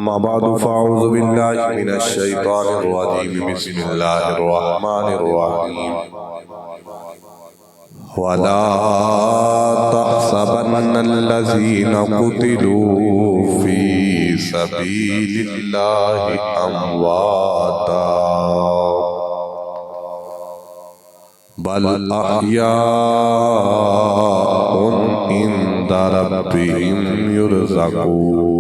ما بعد فاعوذ بالله من الشيطان الرجيم بسم الله الرحمن الرحيم ولا تحسبن الذين قتلوا في سبيل الله أمواتا بل أحياء عند ربهم يرزقون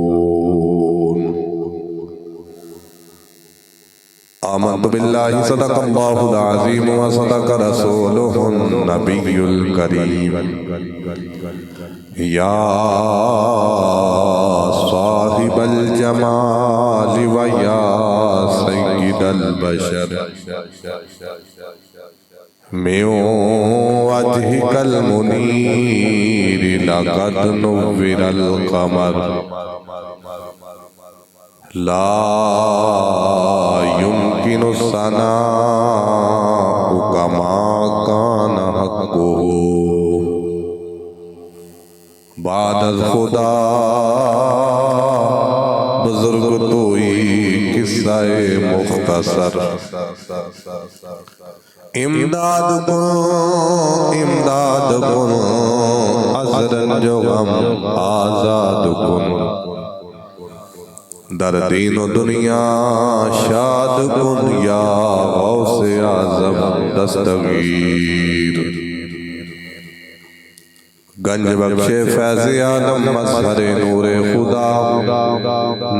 آمنت بالله صدق الله العظيم وصدق رسوله النبي الكريم يا صاحب الجمال ويا سيد البشر من وجهك المنير لقد نور القمر لا يمكن الثناء كما كان حقه بعد خدا بزرگ توئی قصہ مختصر امداد کن ازرن جو غم آزاد کن در دین و دنیا شاد کن یا غوث اعظم دستگیر گنج بخش فیض عالم مظہر نور خدا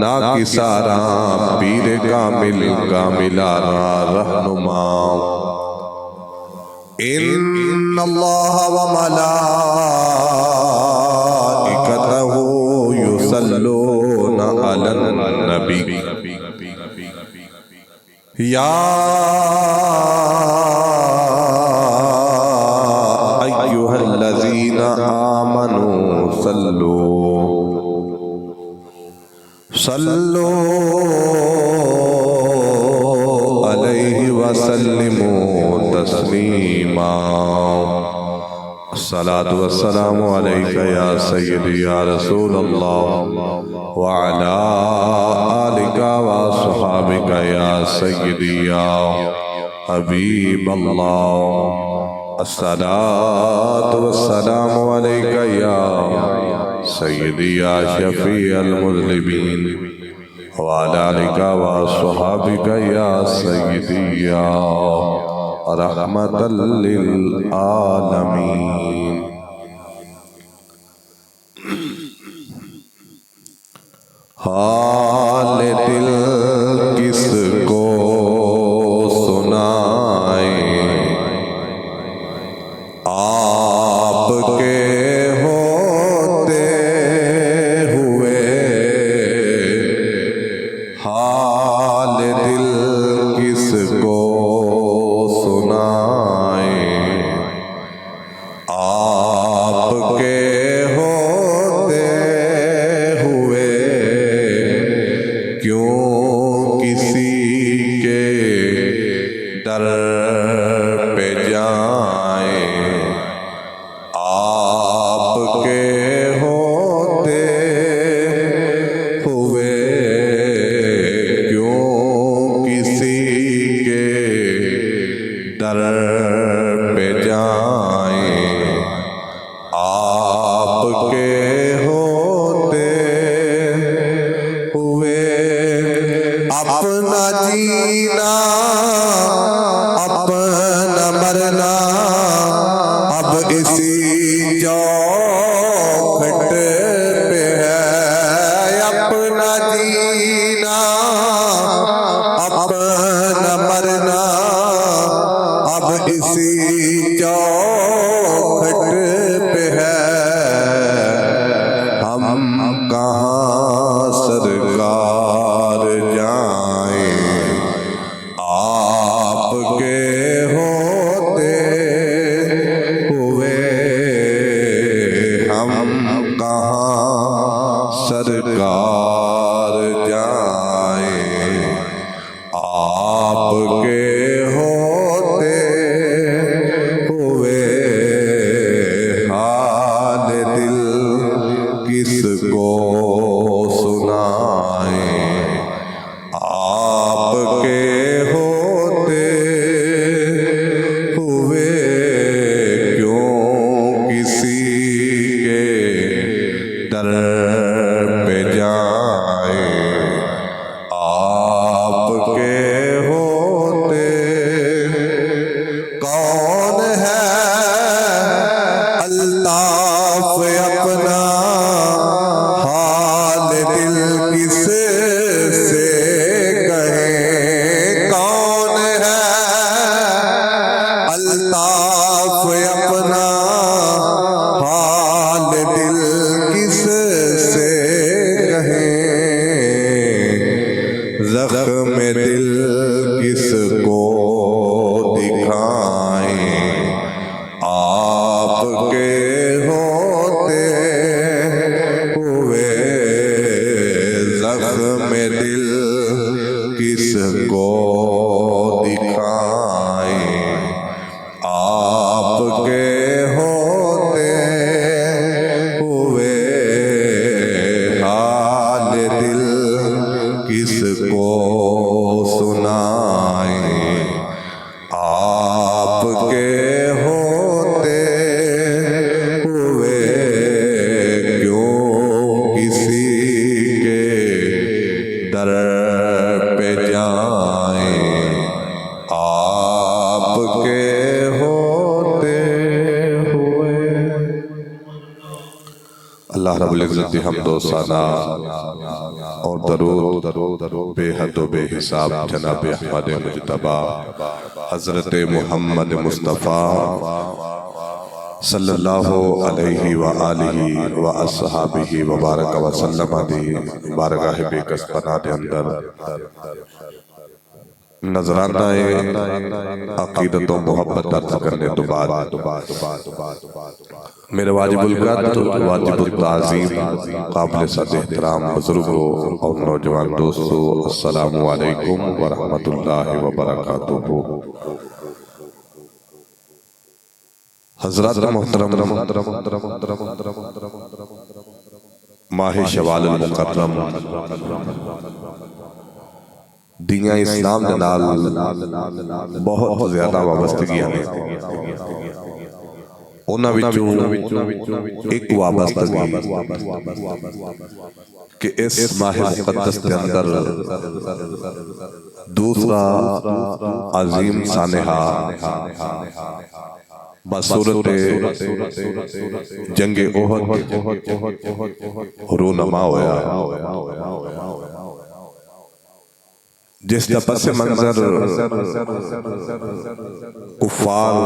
ناکی سارا پیر کامل کاملارا رہنما ان اللہ و ملائکتہ یصلون علی النبی یا ایہا الذین آمنوا صلو علیہ وسلموا تسلیما الصلاة والسلام علیکہ یا سیدی یا رسول اللہ وعلا آلکہ وصحابکہ یا سیدی یا حبیب اللہ الصلاة والسلام علیکہ یا سیدی یا شفیع المذنبین وعلا آلکہ وصحابکہ یا سیدی یا رحمت للعالمین حال دل کس کو سنائے آپ کے ہوتے ہوئے حال دل کس کو سنائے آپ کے ہوتے ہوئے کیوں کسی کے در پہ جائیں آپ کے ہوتے ہوئے کیوں کسی کے در پہ جائیں آپ کے ہوتے ہوئے اپنا جینا اپنا مرنا اب اسی چوکھٹ پہ ہے اپنا جینا اپنا مرنا اب اسی چوکھٹ پہ ہے ہم کہاں سرکار جائیں آپ کے ہوتے ہوئے ہم کہاں سرکار جائیں سے کہیں کون ہے الطاف اپنا حال دل کس سے کہیں زخم دل کس کو دکھائیں آپ کے ہوتے ہوئے زخم دل کس کو دکھائیں آپ کے ہوتے ہوئے حال دل کس کو سنائیں آپ کے ہوتے ہوئے کیوں کسی کے در پہ جائیں آپ کے ہوتے ہوئے۔ اللہ رب العزت حمد و ثنا اور درود بے حد و بے حساب جناب احمد مجتبی حضرت محمد مصطفیٰ صلی اللہ علیہ وآلہ وآصحابہ وبارک وسلم دی بارگاہ بے کس پناہ دے اندر نظرانہ عقیدت و محبت درد کرنے تو بعد میرے واجب القدر واجب التعظیم قابل صد احترام بزرگوں اور نوجوان دوستوں السلام علیکم ورحمۃ اللہ وبرکاتہ۔ حضرات محترم، ماہ شوال المکرم دین اسلام دے نال بہت زیادہ وابستگیاں نے۔ انہاں وچوں ایک وابستگی کہ اس ماہ مقدس دے اندر دوسرا عظیم سانحہ بصورت جنگ احد رونما ہویا، جس دا پس منظر کفار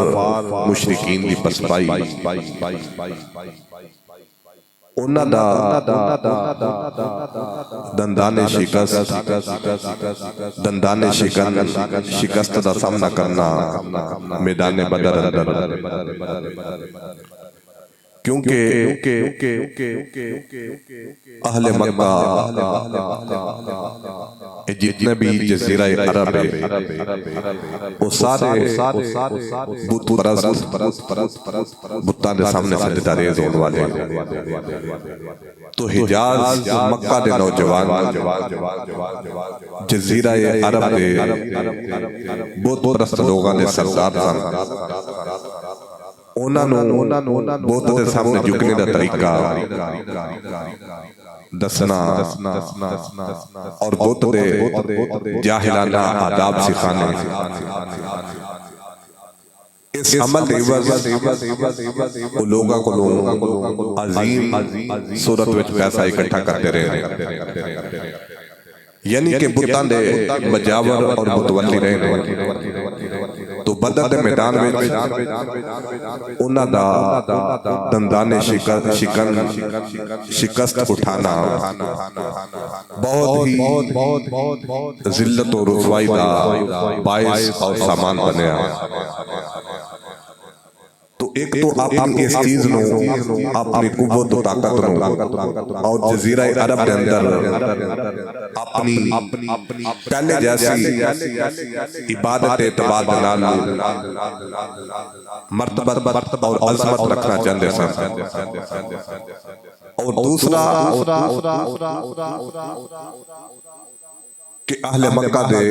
مشرکین دی پسپائی انہاں دا دندان شکست دا سامنا کرنا میدان بدر اندر، کیونکہ اہل مکہ جتنے بھی جزیرہ عرب ہے وہ سارے بت پرست بتاں دے سامنے سجدہ ریز ہونے والے، تو حجاز مکہ دے نوجوان جزیرہ عرب دے بت پرست لوگاں دے سردار سن، انہاں نوں بت دے سامنے جھکنے دا طریقہ دسنا اور بت دے جاہلانہ آداب سکھانے، اس عمل دے عوض وہ لوگاں کو عظیم صورت وچ پیسہ اکٹھا کرتے رہے، یعنی کہ بتاں دے مجاور اور متولی رہے۔ تو بدر دے میدان وچ انہاں دا دندان شکست اٹھانا بہت ہی ذلت و رسوائی دا باعث اور سامان بنیا۔ تو ایک تو اپنی اس چیز نو اپنی قوت و طاقت نو اور جزیرہ عرب دے اندر اپنی پہلے جیسی عبادت اعتباد نال مرتبت اور عظمت رکھنا چاہتے سن، اور دوسرا کہ اہل مکہ دے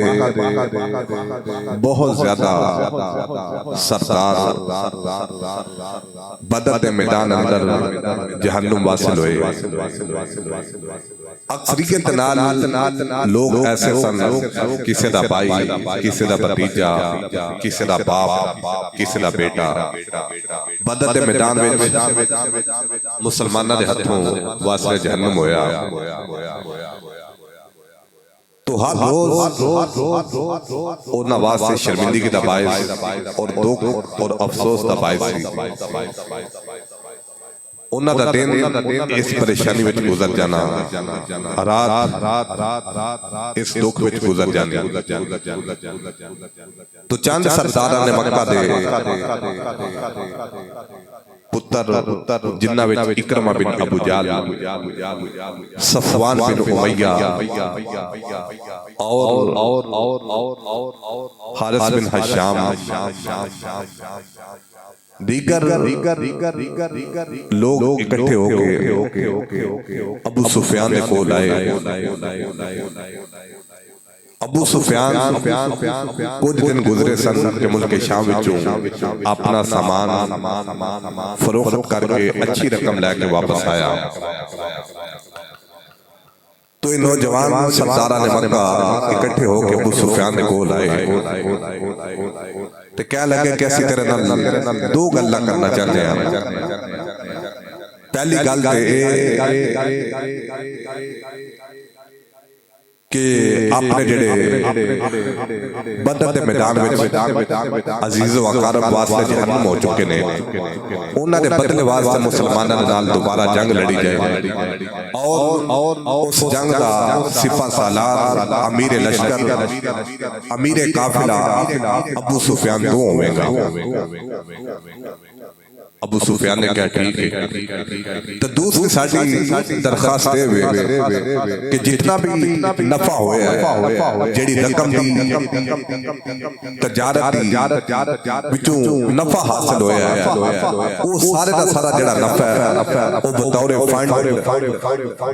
بہت زیادہ سردار بدر دے میدان اندر جہنم واصل ہوئے، اکثریت نال لوگ ایسے سن، کسی دا بھائی، کسی دا بھتیجا، کسی دا باپ، کسی دا بیٹا بدر دے میدان وچ مسلماناں دے ہتھوں واصل جہنم ہویا۔ تو ہر روز انہاں واسطے شرمندگی دا باعث اور دکھ اور افسوس دا باعث سی۔ انہاں دا دن اس پریشانی وچ گزر جانا، رات اس دکھ وچ گزر جانی۔ تو چند سرداراں نے مکہ دے پتر جنہ وچ اکرمہ بن ابو جہل، صفوان بن امیہ اور حارث بن حشام، دیگر لوگ اکٹھے ہو کے ابو سفیان نے کول آئے۔ ابو سفیان کچھ دن گزرے سن کہ ملک شام وچوں اپنا سامان فروخت کر کے اچھی رقم لے کے واپس آیا۔ تو ان نوجوان سرداراں نے مکہ اکٹھے ہو کے ابو سفیان نے کول آئے تو کہہ لگے کہ اسی طرح دو گلاں کرنا چاہتے ہیں۔ پہلی گل کہ اپنے جڑے بدر دے میدان وچ عزیز و اقارب واسطے جہنم ہو چکے نے، انہاں دے بدلے واسطے مسلماناں دے نال دوبارہ جنگ لڑی جائے اور اس جنگ دا سپہ سالار، امیر لشکر، امیر قافلہ ابو سفیان دو ہوئے گا۔ ابو سفیان نے کہا ٹھیک ہے۔ تو دوسری ساڑھی درخواست دے ہوئے کہ جتنا بھی نفع ہوئے ہے، جیڑی رقم دی تجارت دی بچوں نفع حاصل ہوئے ہے، وہ سارے دا سارا جڑا نفع ہے وہ بطور فنڈ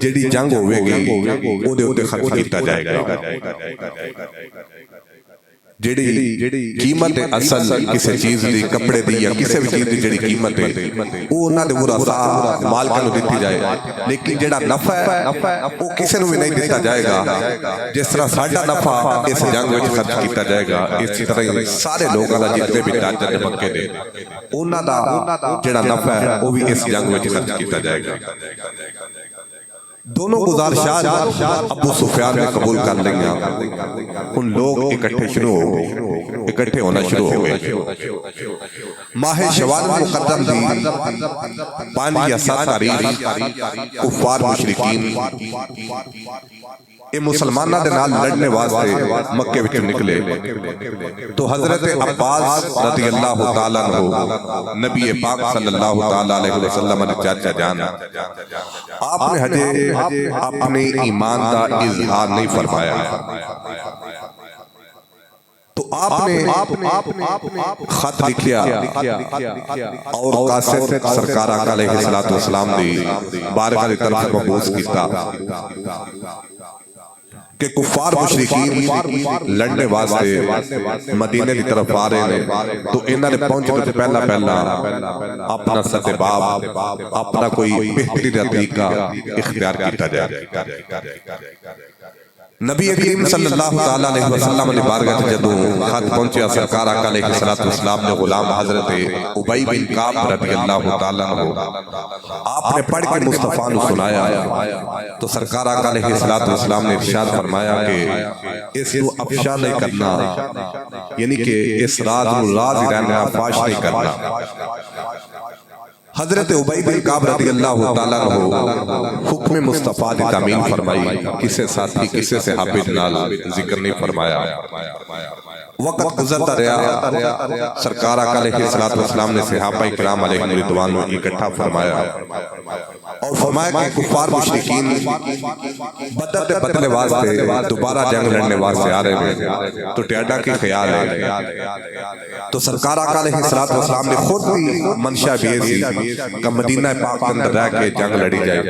جیڑی جنگ ہوئے گی وہ دے ہوتے خرچ کیتا جائے گا۔ جیڑی قیمت اصل کسی چیز دی، کپڑے دی یا کسی بھی چیز دی جیڑی قیمت ہے وہ انہاں دے ورثاء مالکاں نوں دتی جائے، لیکن جیڑا نفع ہے وہ کسی نوں بھی نہیں دتا جائے گا۔ جس طرح ساڈا نفع اس جنگ وچ خرچ کیتا جائے گا، اسی طرح سارے لوگاں دا جتنے بھی تاجر دے مکے دے انہاں دا جیڑا نفع ہے وہ بھی اس جنگ وچ خرچ کیتا جائے گا۔ دونوں گزارشات ابو سفیان نے قبول کر لیا۔ ان لوگ اکٹھے ہونا شروع ہو گئے۔ ماہ شوال مقدم دی 5 یا 7 تاریخ کفار مشرکین یہ مسلمانہ دے نال لڑنے واسطے مکے وچ نکلے تو حضرت عباس رضی اللہ تعالیٰ عنہ نبی پاک صلی اللہ تعالیٰ علیہ وسلم نے چاچا جان، آپ نے ہجے اپنے ایمان دا اظہار نہیں فرمایا، تو آپ نے خط لکھیا اور قاصد سرکار آقا علیہ السلام دی بارگاہ دی طرف مبعوث کیتا کہ کفار مشرکین لڑنے واسطے مدینے کی طرف آ رہے ہیں، تو انہوں نے پہنچنے سے پہلا اپنا ستباب، اپنا کوئی بہترین طریقہ اختیار کیتا جائے۔ نبی کریم صلی اللہ تعالیٰ علیہ وسلم نے بارگاہ جدوں خط پہنچیا سرکار آقا علیہ السلام نے غلام حضرت ابی بن کعب رضی اللہ تعالیٰ عنہ آپ نے پڑھ کے مصطفیٰ نے سنایا، تو سرکار آقا علیہ السلام نے ارشاد فرمایا کہ اس کو افشا نہیں کرنا، یعنی کہ اس راز کو راز ہی رہنا، فاش نہیں کرنا۔ حضرت ابی بن کعب رضی اللہ تعالیٰ عنہ حکم مصطفیٰ دی تعمیل فرمائی، کسے ساتھی کسے صحابی جنال ذکر نہیں فرمایا۔ وقت گزرتا رہا، سرکار آقا علیہ السلام نے صحابہ کرام علیہ رضوان کو اکٹھا فرمایا اور فرمایا کہ کفار مشرکین بدر دے بدلے واسطے دوبارہ جنگ لڑنے واسطے آ رہے ہیں، تو ٹیڈا کی خیال ہے۔ تو سرکار آقا علیہ السلام نے خود بھی منشا بھی ایسی کہ مدینہ پاک کے اندر رہ کے جنگ لڑی جائے،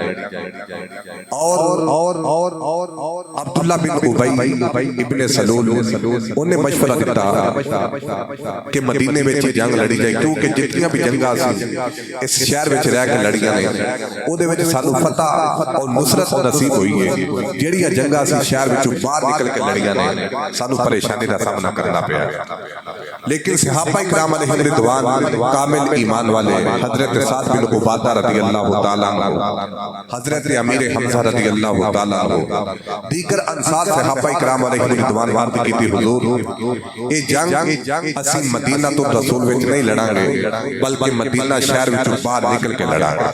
اور عبداللہ بن ابی ابن سلول انہیں مشورہ دیتا کہ مدینے میں جنگ لڑی جائے، کیونکہ جتنیاں بھی جنگاں سی اس شہر وچ رہ کے لڑیاں نے اودے وچ سانو فتح اور نصرت نصیب ہوئی ہے۔ جڑیاں جنگاں سی شہر وچوں باہر نکل کے لڑیاں نے سانو پریشانی دا سامنا کرنا پیا، لیکن صحابہ کرام علیہ رضوان کامل ایمان والے حضرت سعد بن عبادہ رضی اللہ تعالیٰ عنہ، حضرت امیر حمزہ رضی اللہ تعالیٰ عنہ، دیگر انصار صحابہ کرام علیہ رضوان وارد کی تھی حضور اے جنگ اسی مدینہ تو رسول وچ نہیں لڑاں گے بلکہ مدینہ شہر وچوں باہر نکل کے لڑاں گے۔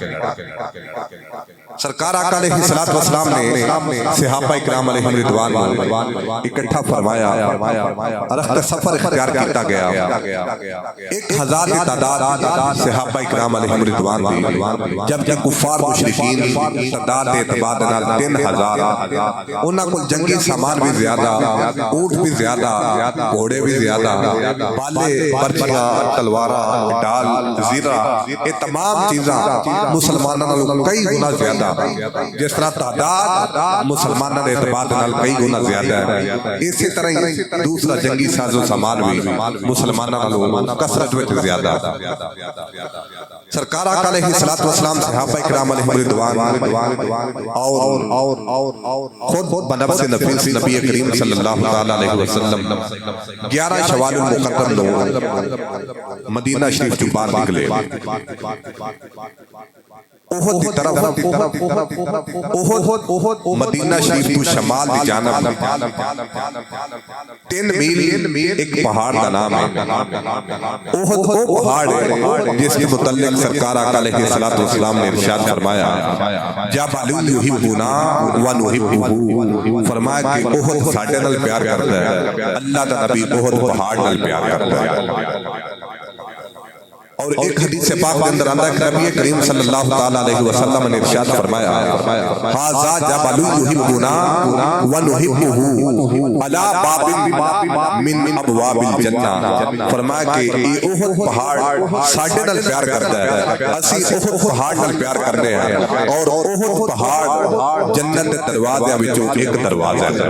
سرکار آقا علیہ السلام نے صحابہ کرام علیہ رضوان اکٹھا فرمایا، رخت سفر اختیار کیتا گیا، 1000 کی تعداد صحابہ کرام علیہ رضوان دی، جبکہ کفار مشرکین تعداد اعتبار نال 3000، انہاں کول جنگی سامان بھی زیادہ، اونٹ بھی زیادہ، گھوڑے بھی زیادہ، بالے، برچیاں، تلواراں، ڈال، زیرہ، یہ تمام چیزاں مسلمانوں نالوں کئی گنا زیادہ، جس طرح تعداد مسلمانوں کے اعتبار نال کئی گنا زیادہ ہے، اسی طرح ہی دوسرا جنگی ساز و سامان بھی مسلمانوں نالوں کثرت وچ زیادہ۔ سرکار آقا علیہ السلام صحابہ کرام علیہ رضوان اور خود بنفس نفیس نبی کریم صلی اللہ تعالی علیہ وسلم 11 شوال المقدم نو مدینہ شریف جو باہر نکلے، احد دی طرف مدینہ شریف تو شمال دی جانب 3 میل ایک پہاڑ کا نام ہے، احد وہ پہاڑ ہے جس کے متعلق سرکار آقا علیہ السلام نے ارشاد فرمایا جبل یحبنا ونحبہ، فرمایا کہ احد ساڈے نال پیار کرتا ہے، اللہ دا نبی احد پہاڑ نال پیار کرتا ہے۔ اور ایک حدیث پاک کے اندر آندا ہے کہ نبی کریم صلی اللہ تعالی علیہ وسلم نے ارشاد فرمایا ھذا جبل یحبنا ونحبہ علی باب من ابواب الجنہ، فرمایا کہ یہ احد پہاڑ ساڈے نال پیار کرتا ہے، اسی احد پہاڑ نال پیار کرنے ہیں، اور احد پہاڑ جنت دے دروازے وچوں ایک دروازہ ہے۔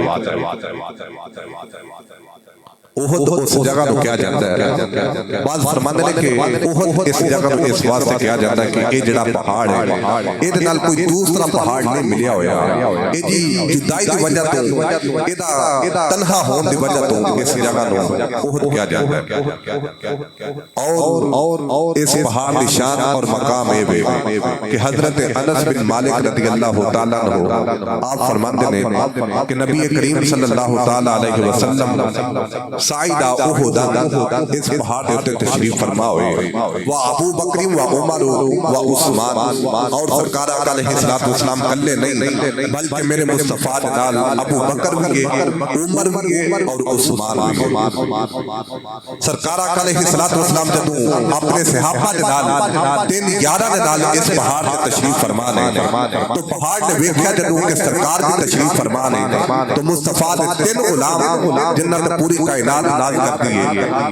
احد اس جگہ کو کیا جاتا ہے، بعض فرماندے نے کہ احد اس جگہ کو اس واسطے کیا جاتا ہے کہ یہ جڑا پہاڑ ہے اے دے نال کوئی دوسرا پہاڑ نہیں ملیا ہویا، اے جی جدائی دی وجہ تو ادا تنہا ہون دی وجہ تو اس جگہ کو احد کیا جاتا ہے۔ اور اس پہاڑ کی شان اور مقام اے ہے کہ حضرت انس بن مالک رضی اللہ تعالیٰ عنہ آپ فرماندے نے کہ نبی کریم صلی اللہ تعالیٰ علیہ وسلم سائدہ احد اس پہاڑ پر تشریف فرما ہوئے، و ابو بکر و عمر و عثمان، اور سرکار آقا علیہ السلام کلے نہیں بلکہ میرے مصطفیٰ نال ابو بکر بھی عمر بھی اور عثمان بھی۔ سرکار آقا علیہ السلام جب اپنے صحابہ نال 311 نال اس پہاڑ پر تشریف فرما نے تو پہاڑ نے ویکھیا جدوں کہ سرکار بھی تشریف فرما نے تو مصطفیٰ دے 3 غلام جنت پوری کائنات نازل کر دیے،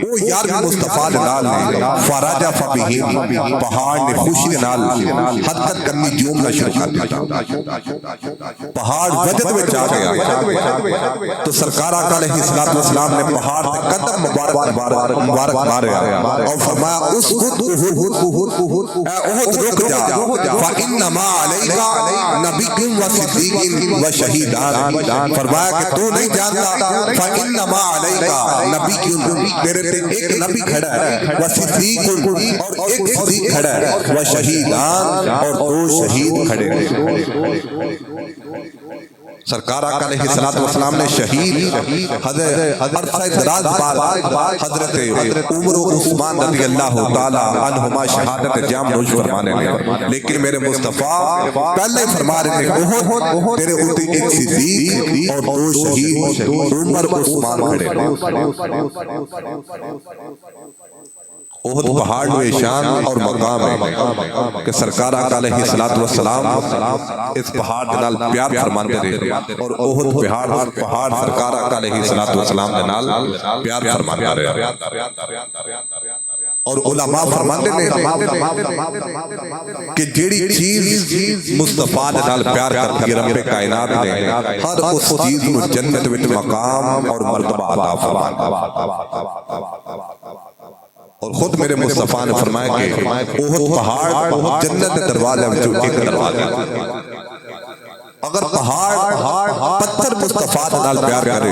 وہ یار بھی مصطفیٰ نال نے فراجہ فبہم، پہاڑ نے خوشی نال حرکت کرنی جومنا شروع کر دیا، پہاڑ وجد میں چاہ گیا، تو سرکار آقا علیہ السلام نے پہاڑ سے قدم مبارک ماریا اور فرمایا اسکت احد رک جا، فَإِنَّمَا عَلَيْكَ نَبِيٌّ وَصِدِّيقٌ وَشَهِيدٌ، فرمایا کہ تو نہیں جانتا، فَإِنَّمَا عَلَيْكَ نبی کیوں، تیرے تے ایک نبی کھڑا ہے، وصدیق اور ایک صدیق کھڑا ہے، وشہیدان اور 2 شہید کھڑے ہیں۔ سرکار آقا علیہ السلام نے شہید عرصہ دراز بعد حضرت عمر و عثمان رضی اللہ تعالی عنہما شہادت جام نوش فرمانے لگے، لیکن میرے مصطفیٰ پہلے فرما رہے تھے احد تیرے اوپر ایک صدیق اور 2 شہید عمر و عثمان کھڑے احد پہاڑ میں شان اور مقام ہے کہ سرکار آقا علیہ السلام اس پہاڑ کے نال پیار فرماندے رہے اور احد پہاڑ سرکار آقا علیہ السلام کے نال پیار فرماندے رہے۔ اور علماء فرماتے ہیں کہ جیڑی چیز مصطفیٰ دے نال پیار کرتی ہے رب کائنات نے ہر اس چیز نو جنت وچ مقام اور مرتبہ عطا فرماتا ہے۔ اور خود میرے مصطفیٰ نے فرمایا کہ احد پہاڑ جنت دے دروازے وچ ایک دروازہ ہے۔ اگر پہاڑ پتھر مصطفیٰ نال پیار کرے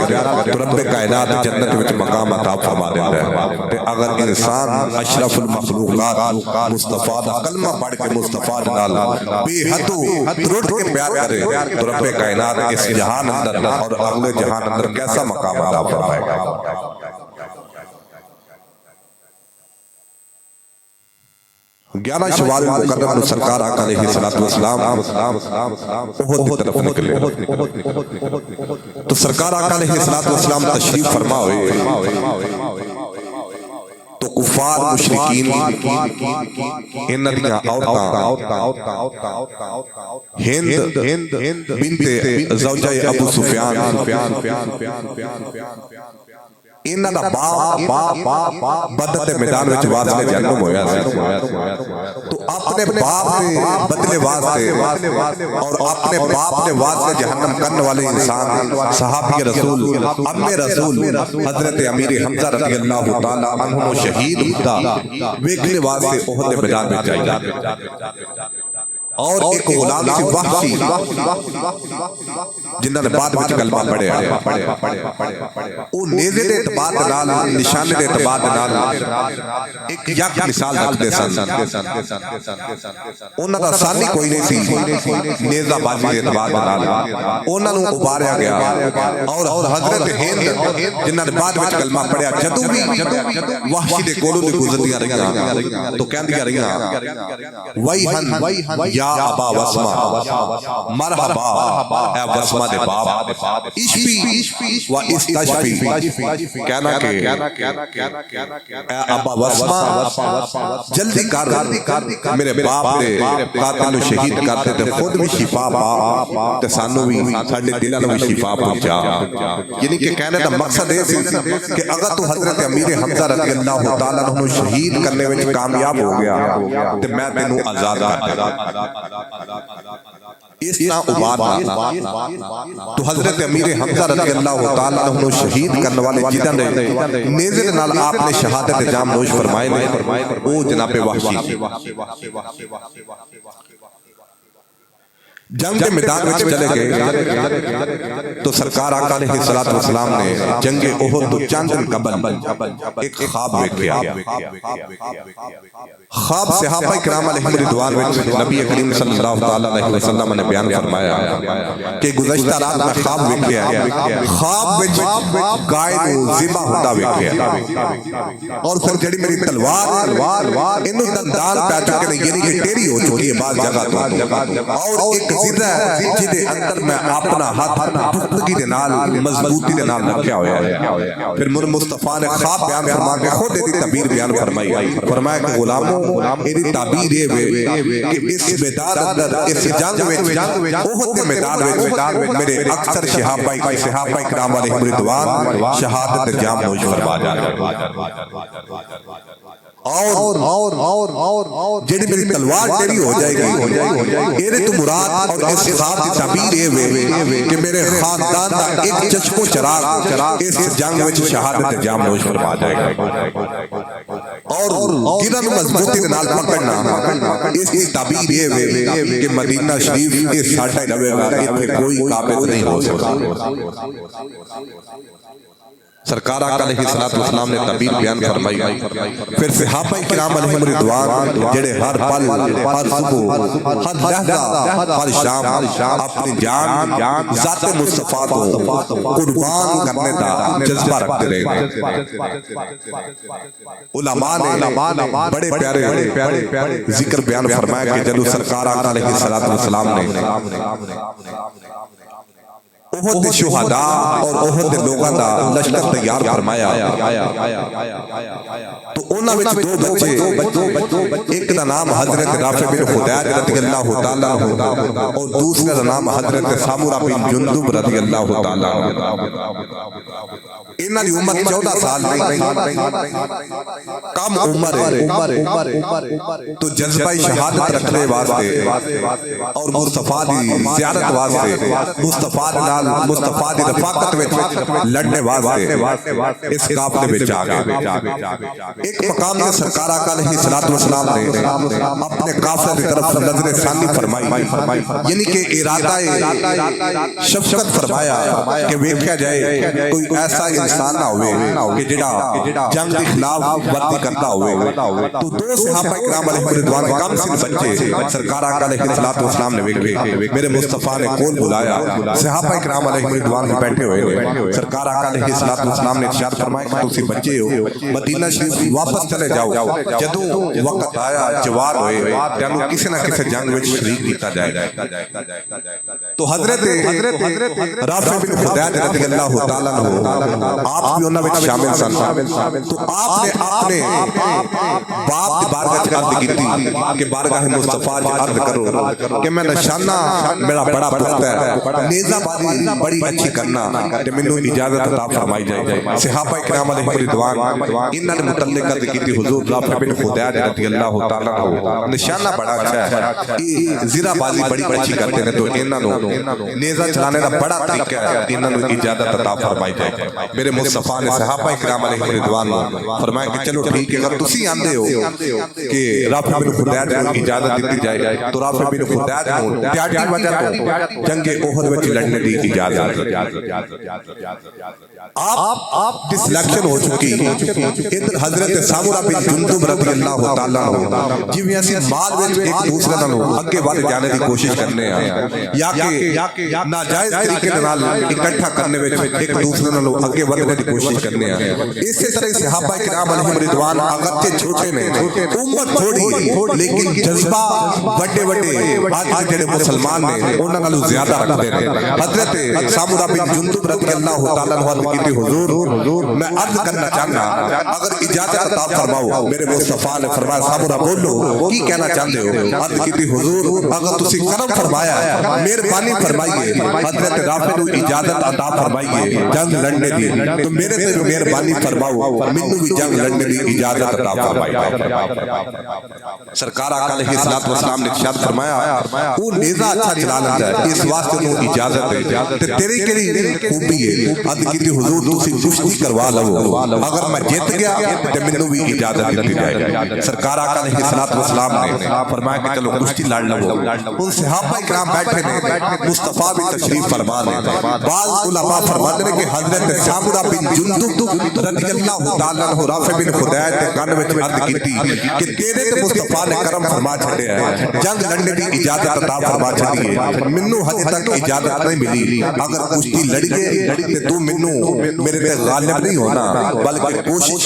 تو رب کائنات جنت وچ مقام عطا فرما دیندا ہے۔ تے اگر انسان اشرف المخلوقات مصطفیٰ دا کلمہ پڑھ کے مصطفیٰ نال بے حد ترٹ کے پیار کرے تو رب کائنات اس جہان اندر اور اگلے جہان اندر کیسا مقام عطا فرمائے گا۔ گیارہ شوال مقرر میں سرکار آقا علیہ السلام احد کی طرف نکلے تو سرکار آقا علیہ السلام تشریف فرما ہوئے تو کفار مشرکین ان دیاں عورتاں ہند بنت زوجہ ابو سفیان انہاں دا باپ بدر دے میدان وچ واسطے جنم ہویا سی تو اپنے باپ دے بدلے واسطے اور اپنے باپ دے واسطے جہنم کرنے والے انسان صحابی رسول ام رسول حضرت امیر حمزہ رضی اللہ تعالی عنہ شہید ہوتا ویکھنے واسطے احد دے میدان وچ جائے اور ایک غلام سی وحشی جنہاں نے بعد وچ کلمہ پڑھیا او نیزے دے اعتبار نال نشانے دے اعتبار نال ایک یک مثال رکھدے سن انہاں دا ثانی کوئی نہیں سی نیزہ بازی دے اعتبار نال انہاں نوں اباریا گیا اور حضرت ہند جنہاں نے بعد وچ کلمہ پڑھیا جدوں بھی وحشی دے کولوں دی گزردیاں رہیاں تو کہندیاں رہیاں ویہن یا ابا وسمہ مرحبا اے وسمہ دے باپ اشفی و استشفی کہنا کہ اے ابا وسمہ جلدی کر میرے باپ دے قاتل شہید کرتے تے خود بھی شفا پا تے سانو بھی ساڈے دلاں نوں بھی شفا پہنچا۔ یعنی کہ کہنے دا مقصد ہے کہ اگر تو حضرت امیر حمزہ رضی اللہ تعالی عنہ شہید کرنے وچ کامیاب ہو گیا تے میں تینوں آزاد کر دے اس طرح عبادہ تو حضرت امیر حمزہ رضی اللہ تعالی عنہ شہید کرنے والے جنہاں نے نیزے نال آپ نے شہادت جام نوش فرمائے وہ جناب وحشی جنگ کے میدان میں چلے گئے تو سرکار آقا علیہ السلام نے جنگ احد تو چند دن قبل ایک خواب دیکھا۔ خواب صحابہ کرام علیہ رضوان میں نبی کریم صلی اللہ علیہ وسلم نے بیان فرمایا کہ گزشتہ رات میں خواب دیکھا، خواب وچ گائے نو ذبح ہوتا دیکھا اور پھر جڑی میری تلوار انہوں دندان پہ چکے نے یعنی کہ ٹیڑھی ہو چکی ہے بعض جگہ تو اور ایک زرہ جدے اندر میں اپنا ہاتھ پختگی دے نال مضبوطی دے نال رکھیا ہویا ہے۔ پھر مصطفیٰ نے خواب بیان فرما کے خود ایدی تعبیر بیان فرمائی فرمایا کہ غلاموں ایدی تعبیر یہ کہ اس میدان اندر اس جنگ وچ احد کے میدان وچ میرے اکثر صحابہ کرام علیہ رضوان شہادت جام نوش فرما جاتے اور جیڑی میری تلوار ٹیڑھی ہو جائے گی ایرے تو مراد اور اس خواب کی تعبیر یہ کہ میرے خاندان دا ایک چشم و چراغ اس جنگ وچ شہادت جام نوش فرما جائے گا اور گرن مضبوطی دے نال پکڑنا اس کی تعبیر یہ کہ مدینہ شریف کے ساٹھے رہے گا اتنے کوئی قابل نہیں ہو سکتا۔ سرکار آقا علیہ السلام نے تعبیر بیان فرمائی پھر صحابہ کرام علیہ رضوان جڑے ہر پل ہر صبح ہر لحظہ ہر شام اپنی جان ذات مصطفیٰ کو قربان کرنے دا جذبہ رکھتے رہے۔ علماء نے بڑے پیارے ذکر بیان فرمایا کہ جلو سرکار آقا علیہ السلام نے احد شہداء اور احد لوگاں دا لشکر تیار فرمایا تو انہاں وچ دو بچے ایک دا نام حضرت رافع بن خدیج رضی اللہ تعالی عنہ اور دوسرے دا نام حضرت سامورہ بن جندب رضی اللہ تعالی عنہ۔ انہاں دی عمر 14 سال نہیں کم عمر تو جذبہ شہادت رکھنے واسطے اور مصطفیٰ دی زیارت واسطے مصطفیٰ دی رفاقت وچ لڑنے واسطے اس قافلے وچ آ گئے۔ ایک مقام تے سرکار آقا علیہ الصلوۃ والسلام نے اپنے قافلے کی طرف نظر ثانی فرمائی، یعنی کہ ارادہ شفقت فرمایا کہ ویکھیا جائے کوئی ایسا انسان نہ ہوئے کہ جڑا جنگ کے خلاف ورزی کرتا ہوئے۔ تو دو صحابہ کرام علیہ رضوان کم سن بچے سرکار آقا علیہ الصلوۃ والسلام نے ویکھے، میرے مصطفیٰ نے کول بلایا، صحابہ کرام علیہ رضوان بیٹھے ہوئے، سرکار آقا علیہ الصلوۃ والسلام نے ارشاد فرمایا کہ تسی بچے ہو، مدینہ شریف واپس چلے جاؤ، جدوں وقت آیا جوان ہوئے تینوں کسی نہ کسی جنگ وچ شریک کیتا جائے۔ تو حضرت رافع بن خدیج رضی اللہ تعالیٰ عنہ آپ بھی انہاں وچ شامل سن۔ تو آپ نے اپنے باپ دی بارگاہ وچ عرض کیتی کہ بارگاہ مصطفیٰ وچ عرض کرو کہ میں نشانہ میرا بڑا پختہ ہے، نیزہ بازی بڑی اچھی کرنا تے مینوں اجازت عطا فرمائی جائے۔ صحابہ کرام علیہ رضوان انہاں نے متعلق عرض کیتی حضور رافع بن خدیج رضی اللہ تعالیٰ عنہ نشانہ بڑا اچھا ہے، زیرہ بازی بڑی اچھی کرتے ہیں، تو انہاں نو نیزہ چلانے دا بڑا طریقہ ہے، انہاں نو اجازت عطا فرمائی جائے۔ میرے مصطفیٰ نے صحابہ کرام علیہ رضوان فرمایا کہ چلو ٹھیک ہے، اگر تسی آندے ہو کہ رافع بن خدیج کو اجازت دیتی جائے تو رافع بن خدیج کو تیاٹی وجہ تو جنگ احد وچ لڑنے دی اجازت۔ آپ کی سلیکشن ہو چکی، ادھر حضرت سامورہ بن جندب رضی اللہ تعالیٰ عنہ جویں اسی مال وچ ایک دوسرے نال اگے بڑھ جانے دی کوشش کرنے ہیں یا کہ ناجائز طریقے نال اکٹھا کرنے وچ ایک دوسرے نال اگے بڑھنے دی کوشش کرنے ہیں، اسی طرح صحابہ کرام علیہ رضوان اگرچہ چھوٹے نے، امت تھوڑی لیکن جذبہ بڑے آج جڑے مسلمان نے انہاں نالوں زیادہ رکھتے ہیں۔ حضرت سامورہ بن جندب رضی اللہ تعالیٰ عنہ نے کہتے حضور میں عرض کرنا چاہنا اگر اجازت عطا فرماؤ۔ میرے مصطفیٰ نے فرمایا سامورہ بولو کی کہنا چاہتے ہو؟ عرض کیتی حضور اگر تسی کرم فرمایا مہربانی فرمائیے حضرت رافع کو اجازت عطا فرمائیے جنگ لڑنے دی، تو میرے تے مہربانی فرماؤ مینوں بھی جنگ لڑنے دی اجازت عطا فرمائیے۔ سرکار آقا علیہ الصلوۃ والسلام نے ارشاد فرمایا وہ نیزہ اچھا چلا لیتا ہے اس واسطے نو اجازت ہے تے تیری کیڑی خوبی ہے؟ عرض کیتی حضور تسی کشتی کروا لو، اگر میں جیت گیا تے مینوں بھی اجازت دی جائے۔ سرکار آقا علیہ الصلوۃ والسلام نے فرمایا کہ چلو کشتی لڑ لو۔ ان صحابہ کرام بیٹھے نے، مصطفیٰ بھی تشریف فرما لے۔ بعض علماء فرماتے ہیں کہ حضرت سامورہ بن جندب رضی اللہ تعالیٰ عنہ رافع بن خدیج دے کان وچ عرض کیتی کہ تیرے تے مصطفیٰ نے کرم فرما چھڈیا ہے، جنگ لڑنے دی اجازت عطا فرما چھڈی ہے، مینوں ہجے تک اجازت نہیں ملی، اگر کشتی لڑیے تے تو مینوں میرے تے غالب نہیں ہونا بلکہ کوشش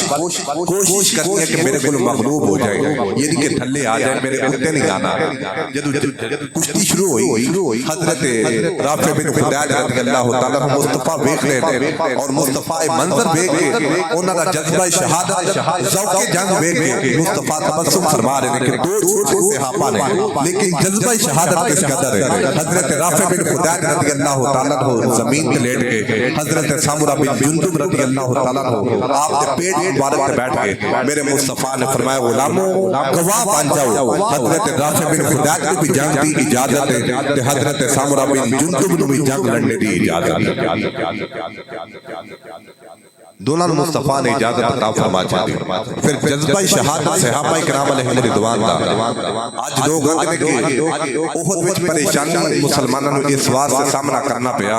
کرنی ہے کہ میرے کو مغلوب ہو جائے، یعنی کہ تھلے آ جائے، میرے اوتے نہیں آنا۔ جدوں کشتی شروع ہوئی حضرت رافع بن خدیج رضی اللہ تعالیٰ عنہ مصطفیٰ ویکھ لے اور مصطفیٰ منظر ویکھ کے انہاں دا جذبہ شہادت ذوق جنگ ویکھ کے مصطفیٰ تبسم فرما رہے ہیں کہ دو چھوٹے صحابہ نے لیکن جذبہ شہادت کس قدر ہے۔ حضرت رافع بن خدیج رضی اللہ تعالیٰ عنہ زمین تے لیٹ کے، حضرت سامورہ بن جندب رضی اللہ تعالیٰ عنہ آپ کے پیٹ مبارک تے بیٹھ کے میرے مصطفیٰ نے فرمایا غلاموں گواہ بن جاؤ، حضرت رافع بن خدیج کو بھی جنگ دی اجازت ہے تے حضرت سامورہ بن جندب کو بھی جنگ لڑنے دی اجازت ہے۔ دونوں مصطفیٰ نے اجازت عطا فرما چھڈی۔ پھر جذبہ شہادت صحابہ کرام علیہ رضوان دا اج لوگ آندے کہ احد وچ پریشانی مسلماناں نوں اس واسطے سے سامنا کرنا پیا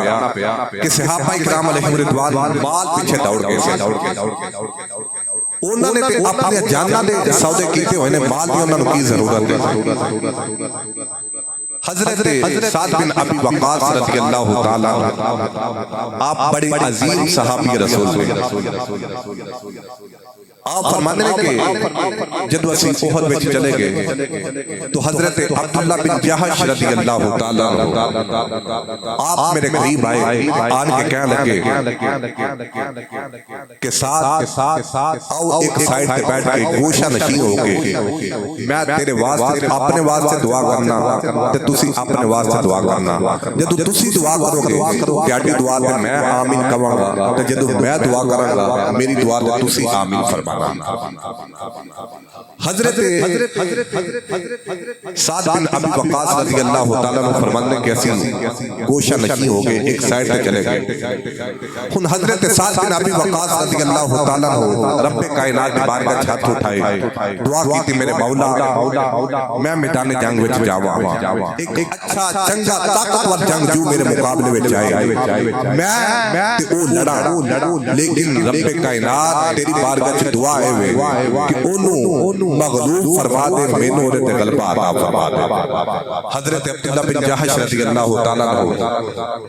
کہ صحابہ کرام علیہ رضوان مال پیچھے دوڑ گئے سے، انہوں نے اپنے جاناں دے سودے کیتے ہوئے نے، مال دی انہاں نوں کی ضرورت ہے۔ حضرت سعد بن ابی وقاص رضی اللہ تعالیٰ آپ بڑے عظیم صحابی رسول ہیں۔ آپ فرمانے میں کہ جدو اسی احد وچ چلے گئے تو حضرت عبداللہ بن جحش رضی اللہ تعالیٰ آپ میرے قریب آئے، آن کے کہنے لگے کہ ساتھ آؤ ایک سائیڈ پہ بیٹھ کے گوشہ نشین ہو کے میں تیرے واسطے اپنے واسطے دعا کرنا تے تسی اپنے واسطے دعا کرنا، جدو تسی دعا کرو گے تیاری دعا تے میں آمین کہاں گا تے جدو میں دعا کراں گا میری دعا تے تسی آمین فرما۔ حضرت سعد بن ابی وقاص رضی اللہ تعالیٰ عنہ فرمانے کے اسی گوشہ نشین ہو گئے، ایک سائڈ پہ چلے گئے. ان حضرت سعد بن ابی وقاص رضی اللہ تعالیٰ عنہ رب کائنات بارگاہ ہاتھ اٹھائے، دعا کی تھی میرے مولا میں میدان جنگ وچ جاواں، ایک اچھا چنگا طاقتور جنگجو میرے مقابلے وچ آئے، میں تے او لڑا، لیکن رب کائنات تیری بارگاہ وچ دعا ہے کہ اونوں مغلوب فرما دے، مینوں اودے تے غلبہ عطا فرما دے. حضرت عبداللہ بن جحش رضی اللہ تعالیٰ عنہ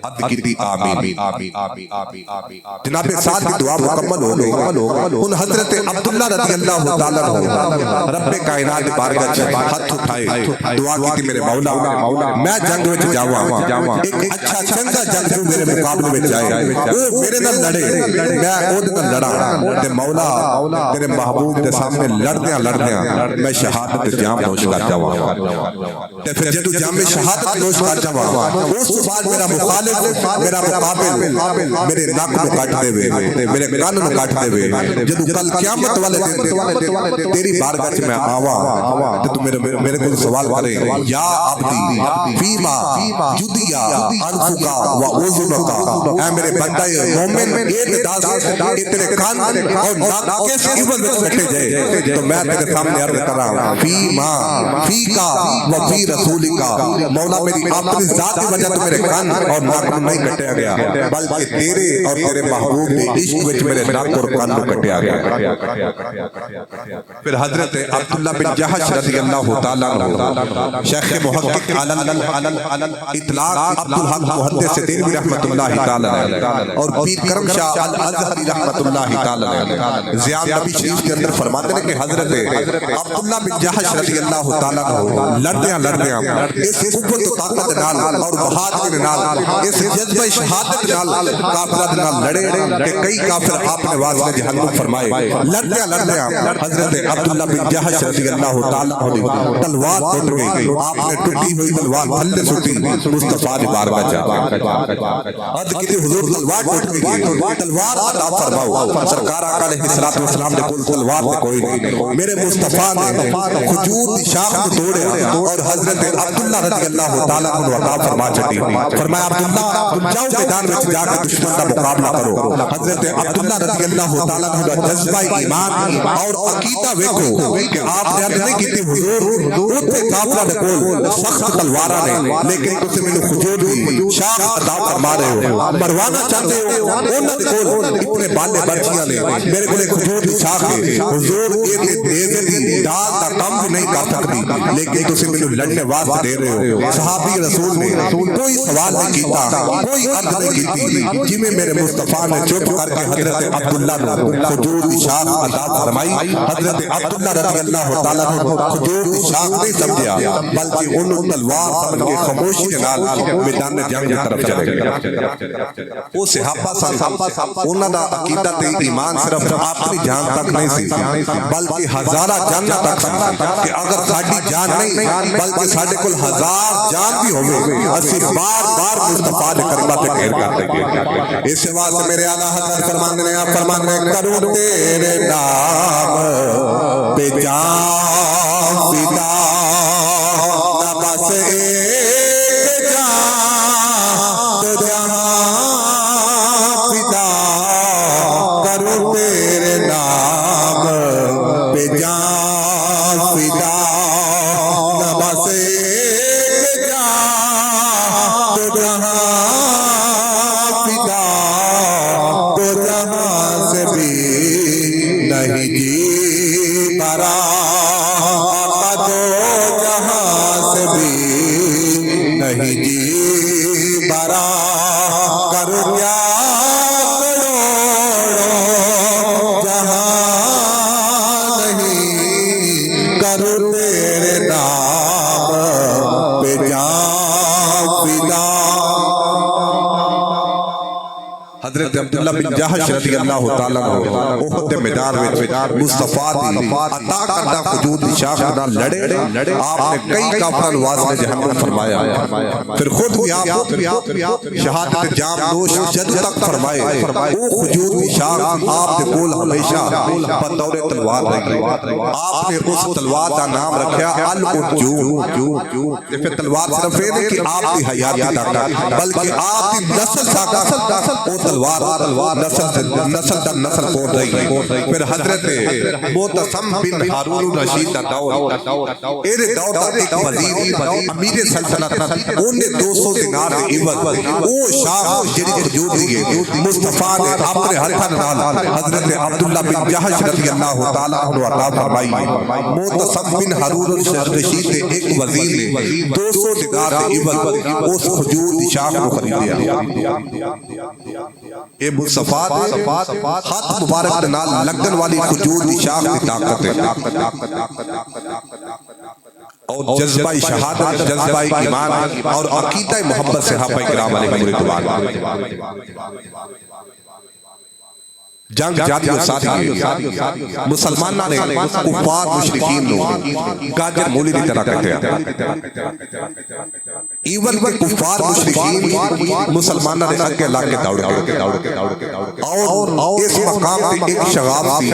عرض کیتی آمین. جناب سعد کی دعا مکمل ہو گئی. ان حضرت عبداللہ رضی اللہ تعالیٰ عنہ رب کائنات بارگاہ وچ ہاتھ اٹھائے، دعا کیتی میرے مولا میں جنگ وچ جاواں، ایک اچھا چنگا جنگجو میرے مقابلے وچ آئے، او میرے نال لڑے، میں اودے نال لڑا تے مولا تیرے محبوب دے سامنے لڑدیاں میں شہادت جام نوش کر جاواں. تے پھر جدوں جام شہادت نوش کر جاواں اس بعد میرا مخالف میرا مقابل میرے ناک نو کاٹ دے وے، میرے کان نو کاٹ دے وے، جدوں کل قیامت والے دن تیری بارگاہ وچ میں آواں تے تو میرے کول سوال کرے، یا عبدی فیما جدیا انفقا و اذنکا، اے میرے بندہ مومن ایک داس تیرے کان اور ناک کس عوض وچ کٹے جائے تو میں تیرے سامنے عرض کراں فیما فیکا و فی رسولکا، مولا میری اپنی ذات کی وجہ تو میرے کان اور ناک نہیں کٹیا گیا بلکہ تیرے اور تیرے محبوب کے عشق وچ میرے ناک اور کان کو کٹیا گیا. پھر حضرت عبداللہ بن جحش رضی اللہ تعالیٰ عنہ شیخ محقق علی الاطلاق عبدالحق محدث دہلوی رحمۃ اللہ تعالیٰ اور پیر کرم شاہ الازہری رحمۃ اللہ تعالیٰ ضیاء نبی شریف کے اندر فرماتے ہیں کہ حضرت عبداللہ بن جحش رضی اللہ تعالیٰ عنہ لڑدیاں اس قوت و طاقت نال اور بہادری نال اس جذبہ شہادت نال کافرات نال لڑے کہ کئی کافر آپ نے واضح جہنم فرمائے. لڑدیاں حضرت عبداللہ بن جحش رضی اللہ تعالیٰ عنہ تلوار ٹوٹ گئی، آپ نے ٹوٹی ہوئی تلوار تھلے سٹی مصطفیٰ کی بارگاہ جا عرض کی حضور تلوار ٹوٹ گئی، تلوار عطا فرماؤ. سرکار آقا علیہ الصلوۃ والسلام نے کول تلوار تے کوئی نہیں، میرے مصطفیٰ نے کھجور کی شاخ کو توڑیا اور حضرت عبداللہ رضی اللہ تعالیٰ عنہ عطا فرما چھٹی. فرمایا عبداللہ جاؤ میدان وچ جا کے دشمن کا مقابلہ کرو. حضرت عبداللہ رضی اللہ تعالیٰ عنہ کا جذبہ ایمان اور عقیدہ ویکھو کہ آپ نے عرض نہیں کیتی حضور اوتھے کافراں دے کول سخت تلواراں نے لیکن تسی مینوں کھجور دی شاخ عطا فرما رہے ہو، مروانا چاہتے ہو انہاں دے کول اتنے بالے برچیاں نے، میرے کول کھجور دی شاخ ہے حضور ایک دیوے دی ڈال دا کم نہیں کر سکتی لیکن تسی مینوں لڑنے واسطے دے رہے ہو. صحابی رسول نے کوئی سوال نہیں کیتا، کوئی عرض نہیں کیتی، جویں میرے مصطفیٰ نے چپ کر کے حضرت عبداللہ نو کھجور دی شاخ عطا فرمائی. حضرت عبداللہ رضی اللہ تعالیٰ عنہ کھجور دی شاخ نہیں سمجھا بلکہ انہوں تلوار سمجھ کے خاموشی کے نال میدان جنگ کی طرف چلے گئے. وہ صحابہ سن، انہاں دا عقیدہ تے ایمان صرف اپنی جان تک نہیں سی بلکہ ہزارہ جاناں تک سی کہ اگر ساڈی جان نہیں بلکہ ساڈے کول ہزار جان بھی ہوے اسی بار بار مصطفیٰ دے کلمات تے گھیر کر دیں گے. اس واسطے میرے اعلیٰ حضرت فرمانے کروں تیرے نام پہ جان فدا، نہ بس ایک جان تو جہاں فدا، کروں تیرے نام پہ جان فدا، نہ بس ایک جان تو جہاں فدا، تو جہاں سے بھی نہیں جی برا، آقا دو جہاں سے بھی نہیں جی برا، کرو کیا کروڑوں جہاں نہیں، کرو تیرے نام پہ جان فدا. حضرت عبداللہ بن جہش رضی اللہ تعالیٰ عنہ احد میدان وچ مصطفیٰ دی عطا کردہ خجود دی شاخ نال لڑے آپ نے کئی کافران واسطے جہنم فرمایا پھر خود بھی آپ شہادت جام نوش جد تک فرمائے وہ خجود دی شاخ آپ دے کول ہمیشہ بطور تلوار رہی آپ نے اس تلوار دا نام رکھیا العجوم پھر تلوار صرف یہ نہیں کہ آپ دی حیاتی طاقت بلکہ آپ دی نسل طاقت وہ تلوار نسل در نسل پہنچ رہی پھر حضرت معتصم بن ہارون رشید دا دور ایرے دور دا ایک وزیر امیر سلطنت انہیں 200 دینار دے عوض وہ شاخ جڑی خجود دیئے مصطفیٰ نے اپنے ہتھاں نال حضرت عبداللہ بن جہش رضی اللہ تعالیٰ عنہ عطا فرمائی معتصم بن ہارون رشید دے ایک وزیر نے 200 دینار دے عوض اس خجود دی شاخ کو خریدیا اے مصطفیٰ دے ہاتھ مبارک نال لگن والی خجود دی شاخ دی طاقت ہے اور جذبہ شہادت جذبہ ایمان اور عقیدہ محبت صحابہ کرام علیہ رضوان جنگ جاری و ساری مسلمانہ نے کفار مشرکین نو گاجر مولی دی طرح کہتے ایون کے کفار مشرکین مسلمانہ نے اگے لاکے دوڑ اور اس مقام پہ ایک شغاب سی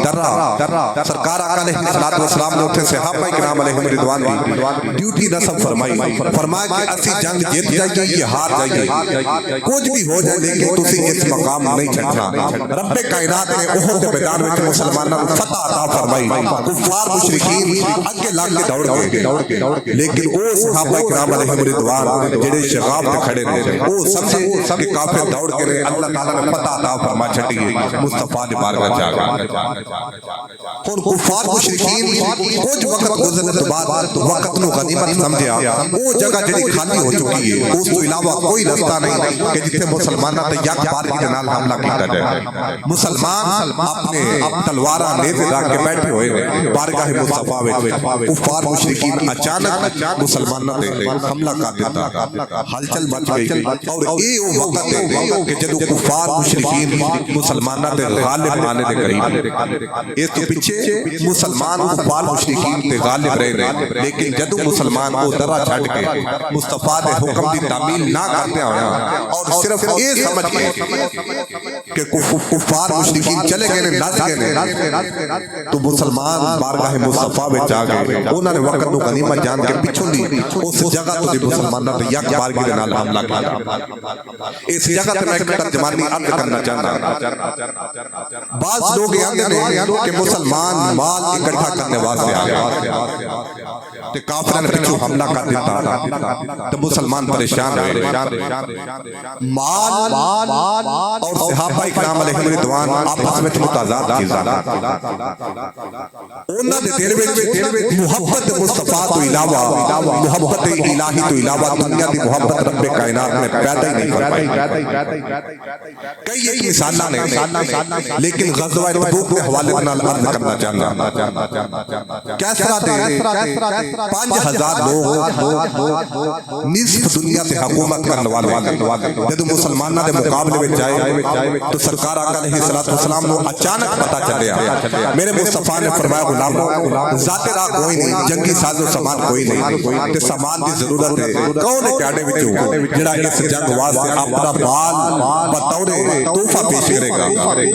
درہ سرکار آقا علیہ السلام نے اتھے صحابہ کرام علیہ رضوان دی ڈیوٹی نصب فرمایا کہ اسی جنگ جیت جائیے یہ ہار جائیے کچھ بھی ہو جائے لیکن تسی اس مقام نہیں چھٹنا رب کائنات نے احد میدان میں مسلمانوں کو فتح عطا فرمائی کفار مشرکین اگے لاکے دوڑ گئے لیکن او صحابہ کرام علیہ رضوان جڑے شغاب تے کھڑے رہے او سمجھے کہ کافر دوڑ کے رہے اللہ تعالیٰ نے فتح عطا فرما چھٹی ہے مصطفیٰ نے بارگاہ جا گئے اور کفار مشرکین کچھ وقت گزرنے تو بعد وقت نو غنیمت سمجھیا وہ جگہ جڑی خالی ہو چکی ہے اس تو علاوہ کوئی رستہ نہیں کہ جتنے مسلمانہ تے یک بار کی نال حملہ کیتا جائے مسلمان اپنے تلوارہ نیزے رکھ کے بیٹھے ہوئے بارگاہ مصطفیٰ وچ کفار مشرکین اچانک مسلمانوں نے حملہ کر دیتا ہلچل مچ گئی اور یہ وہ وقت ہے کہ جدو کفار مشرکین مسلمانوں نے غالب آنے دے قریب اس کے پیچھے مسلمان کفار مشرکین تے غالب رہے لیکن جدو مسلمان کو درہ چھٹ کے مصطفیٰ نے حکم دی تعمیل نہ کرتے ہوئے اور صرف یہ سمجھ گئے کہ کفار مشرکین چلے گئے ناز گئے تو مسلمان بارگاہ مصطفیٰ میں جا گئے انہوں نے وقت نو غنیمت جان کے پچھوں دی اس جگہ تو دی مسلمانہ تو یک بارگاہ دے نال حملہ کیا اس جگہ تے میں ایک ترجمانی عرض کرنا چاہتا بعض لوگ یہ کہ مسلمان مال اکٹھا کرنے واسطے آگئے تے کافران پچھو حملہ کر دیتا تو مسلمان پریشان ہوئے مال اور صحابہ اکرام علیہ رضوان آپس میں متضاد چیزاں انہاں دے دل وچ محبت مصطفیٰ تو علاوہ محبت الہی تو علاوہ دنیا دی محبت رب کائنات میں پیدا ہی نہیں فرمائی کئی ایک مثالہ نے لیکن غزوہ تبوک کے حوالے نال عرض کرنا چاہتا کیسرا دے 5000 لوگ نصف دنیا سے حکومت کرنے والے جدو مسلمانہ دے مقابلے میں جائے تو سرکار آقا علیہ السلام نے اچانک پتا چلیا میرے مصطفیٰ نے فرمایا غلاموں ذات راہ کوئی نہیں جنگی ساز و سامان کوئی نہیں تے سامان دی ضرورت ہے کون ہے پیاڈے وچوں جڑا اس جنگ واسطے اپنا مال بطور تحفہ پیش کرے گا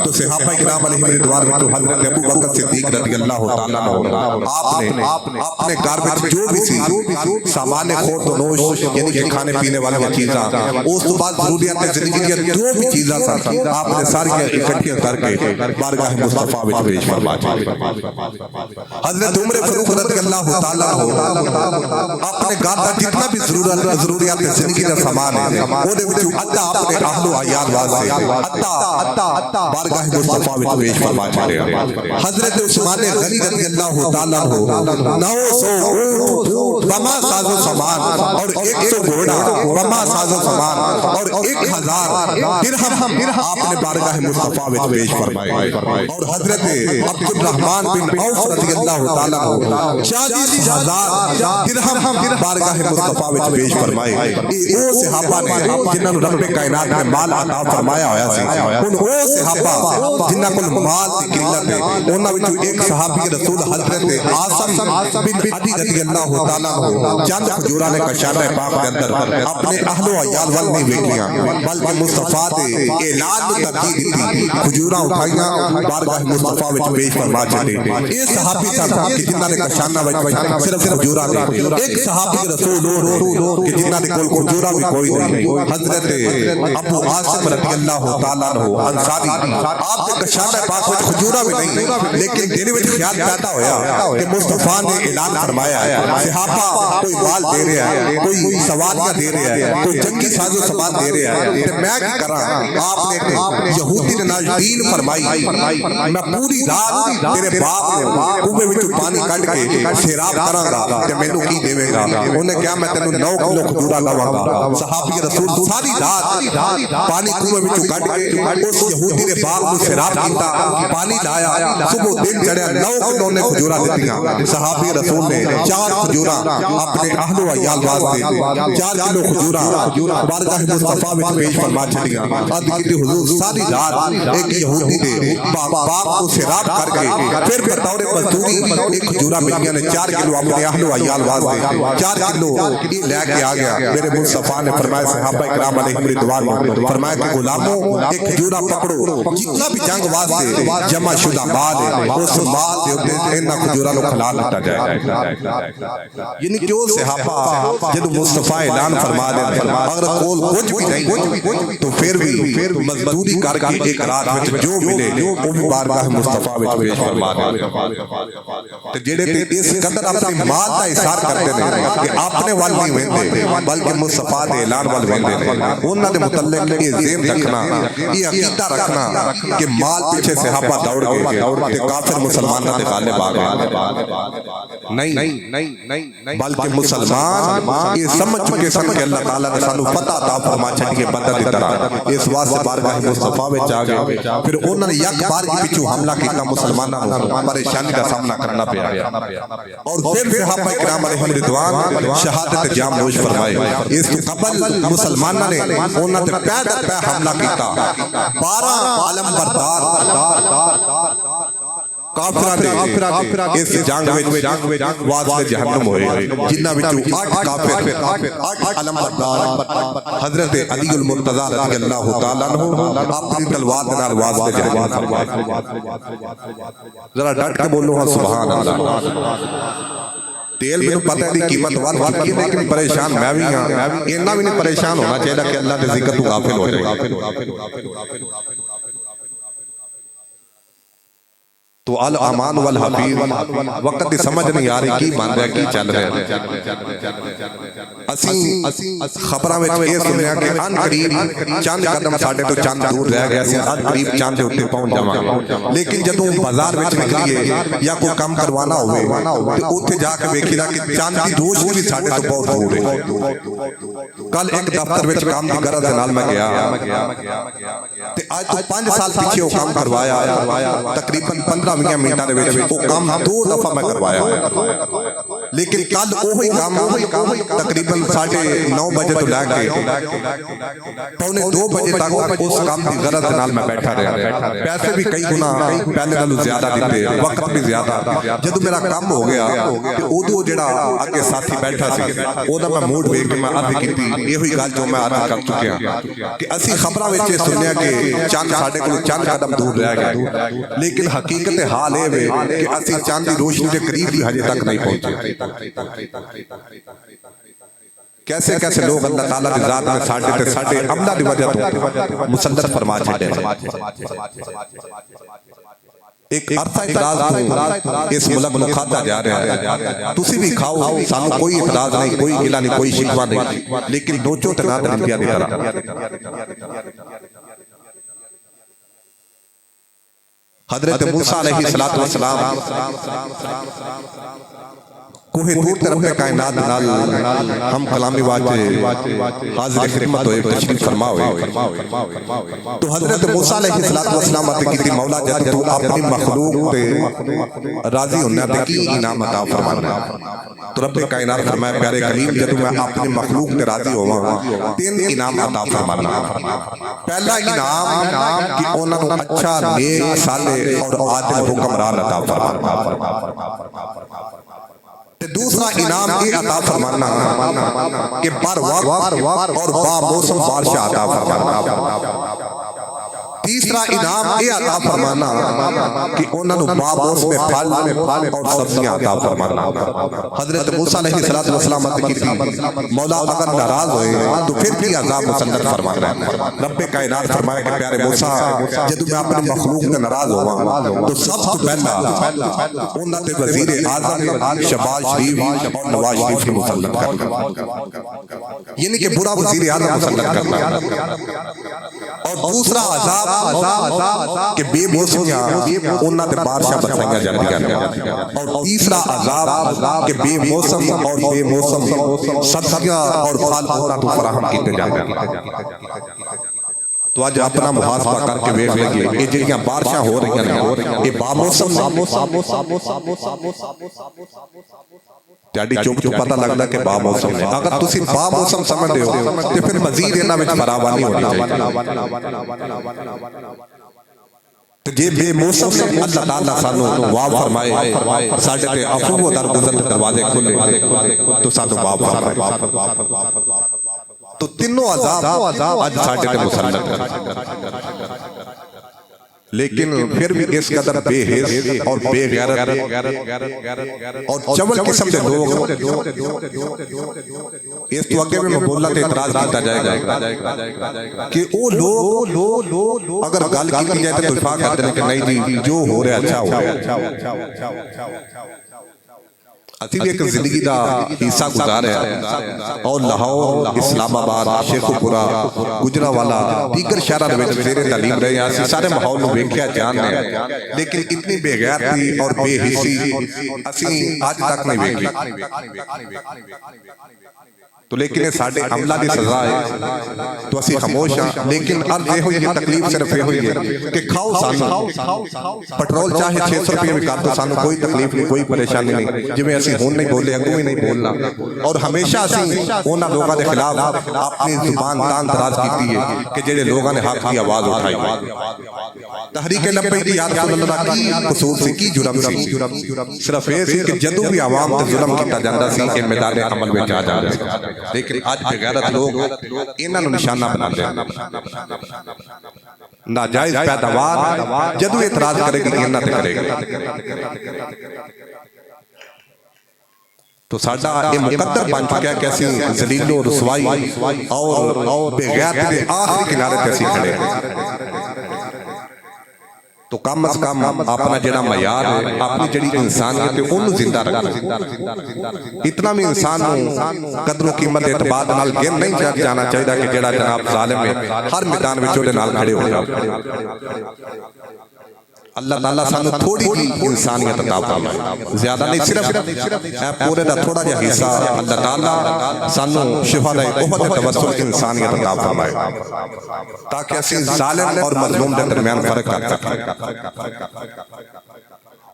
تو صحابہ کرام علیہ رضوان وچوں حضرت ابو بکر صدیق رضی اللہ تعالیٰ عنہ آپ نے اپنے گھر وچ جو بھی سی سامان خورد و نوش یعنی کہ کھانے پینے والی چیزاں اس تو بعد ضروریات زندگی کی جو بھی چیزاں آپ نے ساری اکٹھیاں کر کے بارگاہ مصطفیٰ وچ پیش فرما دی حضرت عمر فاروق رضی اللہ تعالیٰ عنہ اپنے گھر دا جتنا بھی ضروریات زندگی کا سامان ہے وہ دے وچوں ادھا اپنے اہل و عیال واسطے ادھا بارگاہ مصطفیٰ وچ پیش فرما چھڑیا حضرت عثمان غنی رضی اللہ تعالیٰ عنہ 900 اونٹ وما سازو سامان اور 100 گھوڑا وما سازو سامان اور 1000 درہم آپ نے بارگاہ مصطفیٰ میں پیش فرمائے اور حضرت عبد الرحمن بن عوف رضی اللہ تعالیٰ عنہ 40,000 درہم بارگاہ مصطفیٰ میں پیش فرمائے. وہ صحابہ نے جنہاں نے رب کائنات میں مال عطا فرمایا ہویا سی ان وہ صحابہ جنہاں کو مال کی قلت ہے انہاں وچوں ایک صحابی رسول حضرت عاصم بن عدی رضی اللہ تعالیٰ عنہ چند کھجوراں نے کشانہ پاک کے اندر اپنے اہل و عیال وال نہیں ویکھیاں بلکہ مصطفیٰ دے اعلان میں ترجیح دیتی کھجوراں اٹھائیاں بارگاہ مصطفیٰ وچ پیش فرما چھڈے. یہ صحابی سن کہ جنہاں نے کشانہ وچ صرف کھجوراں دے ایک صحابی رسول کہ جنہاں نے کول کھجوراں بھی کوئی نہیں حضرت ابو عاصم رضی اللہ تعالیٰ عنہ انصاری آپ کے کشانہ پاک وچ کھجوراں بھی نہیں لیکن دل وچ خیال پیدا ہویا کہ مصطفیٰ نے اعلان فرمایا ہے صحابہ کوئی مال دے رہا ہے کوئی سواریاں دے رہا ہے کوئی جنگی ساز و سامان دے رہا ہے کہ میں کیا کراں آپ نے یہودی نے نال ڈیل فرمائی میں پوری رات تیرے باپ نے کنویں وچوں پانی کڈ کے سیراب کراں گا تے مینوں کی دیویں گا انہیں کہا میں تینوں 9 کلو کھجوراں لاواں گا. صحابی رسول ساری رات پانی کنویں وچوں کڈ کے اس یہودی نے باپ کو سیراب کیتا پانی لایا صبح دن چڑھیا 9 کلو نے کھجوراں دتیاں. صحابی رسول نے 4 کھجوراں اپنے اہل و عیال واسطے 4 کلو کھجوراں بارگاہ مصطفیٰ میں پیش فرما چھڈیاں. عرض کیتی حضور ساری رات ایک یہودی نے باپ کو سیراب کر کے پھر بطور مزدوری ایک کھجوراں ملیاں نے 4 کلو اپنے اہل و عیال واسطے 4 کلو یہ لے کے آ گیا. میرے مصطفیٰ نے فرمایا صحابہ کرام علیہم رضوان فرمایا کہ غلاموں ایک کھجوراں پکڑو جتنا بھی جنگ واسطے جمع شدہ مال ہے اس مال دے اوپر انہاں کھجوراں نوں کھلا لتا جائے. یعنی کہ وہ صحابہ جدو مصطفیٰ اعلان فرما دے اگر کول کچھ بھی نہیں تو پھر بھی مزدوری کر کے ایک رات وچ جو ملے وہ بھی بارگاہ مصطفیٰ وچ پیش فرما دے. تے جڑے تے اس قدر اپنے مال دا اظہار کرتے ہیں کہ اپنے وال نہیں ویندے بلکہ مصطفیٰ دے اعلان وال ویندے نے انہاں دے متعلق یہ ذہن رکھنا یہ عقیدہ رکھنا کہ مال پیچھے صحابہ دوڑ گئے تے کافر مسلماناں تے غالب آ گئے نہیں بلکہ مسلمان یہ سمجھ چکے سن کہ اللہ تعالیٰ نے سانو فتح عطا فرما چھڈی ہے بدر دی طرح اس واسطے بارگاہ مصطفیٰ وچ آ گئے. پھر انہوں نے یک بار کے پیچھے حملہ کیتا مسلماناں نوں پریشانی کا سامنا کرنا پیا اور پھر صحابہ کرام علیہم رضوان شہادت جام نوش فرمائے. اس تو قبل مسلماناں نے انہاں تے پے در پے حملہ کیتا 12 علم بردار کافراں دے اس جنگ وچ واسطے جہنم ہوئے جنہاں وچوں 8 کافر 8 علم بردار حضرت علی المرتضیٰ رضی اللہ تعالیٰ عنہ اپنی تلوار دے نال واسطے جہنم. ذرا ڈٹ کے بولو ہاں سبحان اللہ. تیل میں پتہ دی قیمت وال چکی ہے لیکن پریشان میں بھی ہاں اتنا بھی نہیں پریشان ہونا چاہیے کہ اللہ دے ذکر تو غافل ہو جائے. تو الامان والحفیظ وقت دی سمجھ نہیں آ رہی کی بن رہا کی چل رہا ہے. اسی خبراں وچ یہ سنیا کہ ان قریب چند قدم ساڈے تو چند دور رہ گیا سی ان قریب چند دے اوتے پہنچ جاواں لیکن جدوں بازار وچ نکلیے یا کوئی کام کروانا ہوے تے اوتھے جا کے ویکھیدا کہ چند دی روشنی بھی ساڈے تو بہت دور ہے. کل ایک دفتر وچ کام دی غرض نال میں گیا تے اج تو 5 سال پیچھے وہ کام کروایا تقریباً 15 منٹاں دے وچ وہ کام 2 دفعہ میں کروایا لیکن کل وہی کام تقریباً 9:30 بجے تو لے کے 1:45 بجے تک اس کام دی غرض نال میں بیٹھا رہا. پیسے بھی کئی گنا پہلے نالوں زیادہ دیتے وقت بھی زیادہ. جدوں میرا کام ہو گیا تے اودوں جڑا اگے ساتھی بیٹھا سی اودا میں موڈ ویکھ کے میں عرض کیتی ایہی گل جو میں عرض کر چکیا کہ اسی خبراں وچ سنیا کہ چند ساڈے کول چند قدم دور رہ گئے لیکن حقیقت حال اے وے کہ اسی چند دی روشنی دے قریب بھی ہجے تک نہیں پہنچے. کیسے کیسے لوگ اللہ تعالیٰ دی ذات میں ساڈے تے ساڈے عملہ دی وجہ تو مسلط فرما چھڈے. ایک عرصہ اعتراض تو اس ملک نو کھاتا جا رہا ہے تسی بھی کھاؤ سانو کوئی اعتراض نہیں کوئی گلہ نہیں کوئی شکوہ نہیں لیکن دوچو تے نہ انبیاء دی طرح. حضرت موسیٰ علیہ السلام کوہ طور طرف کائنات نال ہم کلامی واجے حاضر خدمت ہوئے تشریف فرما ہوئے تو حضرت موسیٰ علیہ السلام آتے کی تھی مولا جب تو اپنی مخلوق تے راضی ہونا تے کی انعام عطا فرمانا تو رب کائنات فرمایا پیارے کریم جب میں اپنی مخلوق تے راضی ہوا 3 انعام عطا فرمانا پہلا انعام کہ انہوں نے اچھا نیک صالح اور عادل حکمران عطا فرمانا دوسرا انعام یہ عطا فرمانا کہ بر وقت اور با موسم بارشاں عطا فرمانا تیسرا انعام یہ عطا فرمانا کہ انہوں نے با موسم پھل اور سبزیاں عطا فرمانا حضرت موسیٰ علیہ السلام کی تھی مولا اگر ناراض ہوئے تو پھر بھی عذاب مسلط فرمانا ہے رب کائنات فرمایا کہ پیارے موسیٰ جب میں اپنی مخلوق میں ناراض ہوا تو سب تو پہلا انہوں نے وزیر اعظم شہباز شریف اور نواز شریف کو مسلط کرنا یعنی کہ برا وزیر اعظم مسلط کرنا اور دوسرا عذاب کہ بے موسمیاں انہاں تے بارشاں بچائیاں جاندیاں اور تیسرا عذاب کہ بے موسم اور بے موسم سبزیاں اور پھل انہاں تو فراہم کیتے جاندے تو آج اپنا محاسبہ کر کے ویکھ لئیے یہ جڑیاں بارشاں ہو رہی ہیں یہ با موسم تیاڈی چوپ چوپ پتہ لگدا کہ با موسم ہے اگر تسی با موسم سمجھدے ہو تے پھر مزید انہاں وچ فراوانی ہونی چاہیے تو جے بے موسم سے اللہ تعالیٰ سانو واب فرمائے ساڑھے تے عفو و درگزر دروازے کھلے تو سانو واب فرمائے تو تینوں عذاب آج ساڑھے تے مسلط کر لیکن پھر بھی اس قدر بے حس اور بے غیرت اور چول قسم دے لوگ اس تو اگے میں بولنا تے اعتراض کیتا جائے گا کہ او لوگ اگر گل کیتی جائے تو اتفاق کرتے ہیں کہ نہیں جی جو ہو رہا اچھا ہو رہا اسی بھی ایک زندگی دا حصہ گزار ہے اور لاہور اسلام آباد شیخو پورا گجرانوالا دیگر شہراں وچ زیر تعلیم رہے ہیں اسی سارے ماحول نوں ویکھیا جاننے ہیں لیکن اتنی بے غیرتی اور بے حسی اسی آج تک نہیں ویکھی تو لیکن ساڑھے عملہ دی سزا ہے تو اسی خاموش ہیں لیکن عرض یہ ہوئی ہے تکلیف صرف یہ ہوئی ہے کہ کھاؤ سانو پٹرول چاہے 600 روپے میں کار تو سانو کوئی تکلیف نہیں کوئی پریشانی نہیں جو میں اسی ہون نہیں بولے اگو ہی نہیں بولنا اور ہمیشہ اسی اونا لوگاں دے خلاف اپنی زبان تان دراز کیتی ہے کہ جڑے لوگاں نے حق کی آواز اٹھائی تحریک لبیک دی یا رسول اللہ کی قصور سے کی جرم سی صرف یہ سی کہ جدو بھی عوام تے ظلم کیتا جاندہ سی کہ میدان عمل میں جا جا رہے لیکن آج بغیرت لوگ انہاں نو نشانہ بنا دے ناجائز پیداوار جدو اعتراض کرے گی انہاں تے کرے گی تو ساڑھا یہ مقدر بن چکا ہے کیسی ذلیل و رسوائی اور بغیرت دے آخری کنارے کیسی کھڑے تو کم از کم اپنا جڑا معیار ہے اپنی جڑی انسانیت ہے انہوں زندہ رکھنا اتنا بھی انسان قدر و قیمت اعتبار نال گن نہیں جانا چاہیے کہ جڑا جناب ظالم ہے ہر میدان میں چوڑے نال کھڑے ہو جاؤ اللہ تعالیٰ سانو تھوڑی کی انسانیت عطا فرمائے زیادہ نہیں صرف پورے دا تھوڑا جا حصہ اللہ تعالیٰ سانو شہدائے احد توسل انسانیت عطا فرمائے تاکہ اسی ظالم اور مظلوم دے درمیان فرق کر سکیں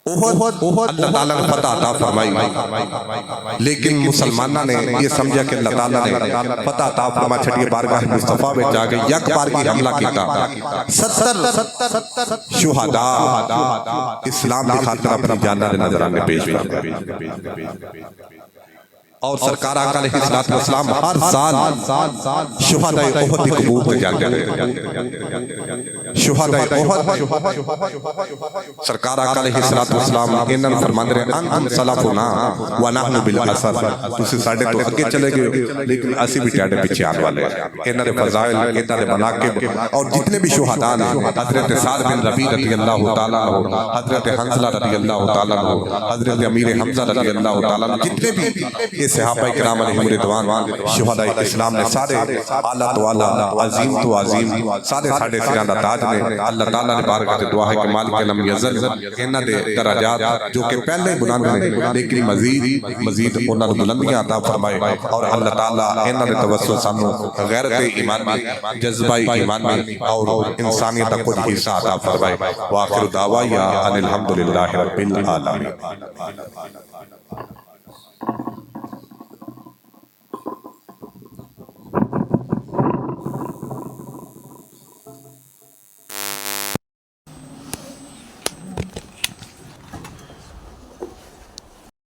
احد اللہ تعالیٰ نے فتح عطا فرمائی لیکن مسلمانہ نے یہ سمجھا کہ اللہ تعالیٰ نے فتح عطا فرما چھڑیے بارگاہ مصطفیٰ میں جا گئے یک بار کی حملہ کیتا 70 شہداء اسلام کی خاطر اپنی جانہ نظرانے پیش کر اور سرکار آقا علیہ السلام ہر سال شہداء احد کی قبول کر جاتے ہیں شہداء احد سرکار آقا علیہ السلام انہاں فرماندے رہے ان سلفنا ونحن بالاسر تسی ساڈے تو اگے چلے گئے لیکن اسی بھی ٹاڈے پیچھے آنے والے انہاں دے فضائل انہاں دے مناقب اور جتنے بھی شہداء ہیں حضرت سعد بن ربیع رضی اللہ تعالی عنہ حضرت حنظلہ رضی اللہ تعالی عنہ حضرت امیر حمزہ رضی اللہ تعالی عنہ جتنے بھی صحابہ کرام علیہم رضوان شہداء اسلام نے سارے اعلیٰ تو اعلیٰ عظیم تو عظیم سارے ساڑھے سران دا تاج تعداد نے اللہ تعالیٰ نے بارگاہ تے دعا ہے کہ مالک لم یزل انہاں دے درجات جو کہ پہلے بلند نے لیکن مزید انہاں نوں بلندیاں عطا فرمائے اور اللہ تعالیٰ انہاں دے توسط سانوں غیرت ایمان میں جذبہ ایمان میں اور انسانیت کا کچھ حصہ عطا فرمائے وآخر دعوایا ان الحمدللہ رب العالمین